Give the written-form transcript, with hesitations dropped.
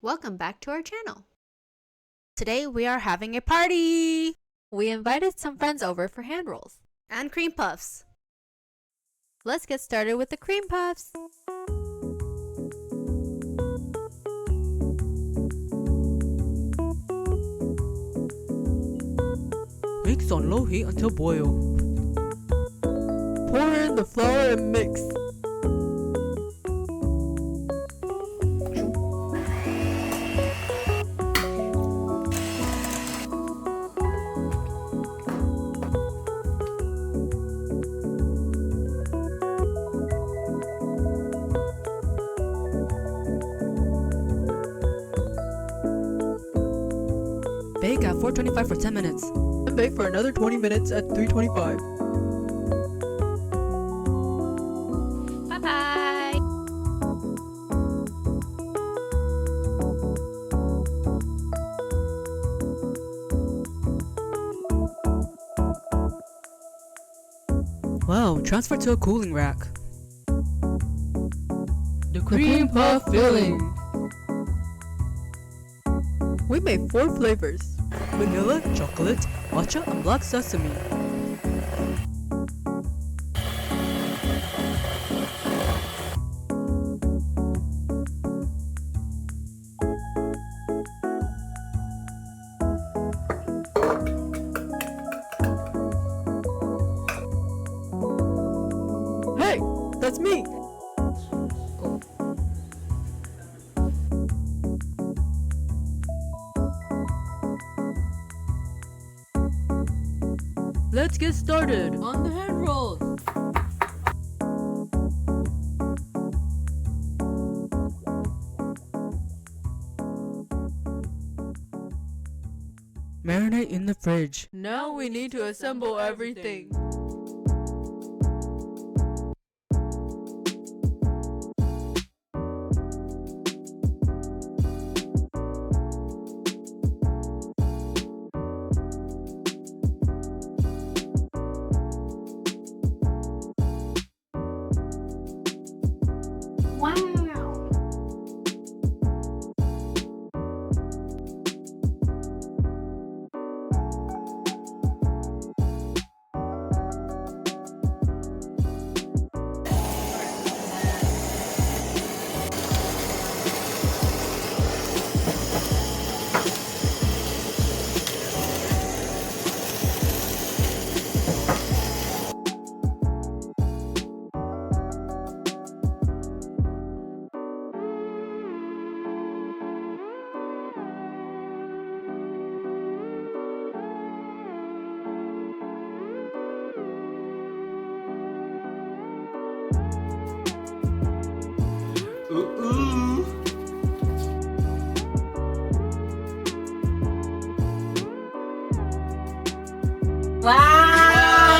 Welcome back to our channel. Today we are having a party! We invited some friends over for hand rolls. And cream puffs. Let's get started with the cream puffs. Mix on low heat until boil. Pour in the flour and mix. Bake at 425 for 10 minutes. And bake for another 20 minutes at 325. Bye-bye! Wow, transfer to a cooling rack. The cream puff filling. We made 4 flavors: vanilla, chocolate, matcha, and black sesame. Hey, that's me! Let's get started on the hand rolls. Marinate in the fridge. Now we need to assemble everything. Wow!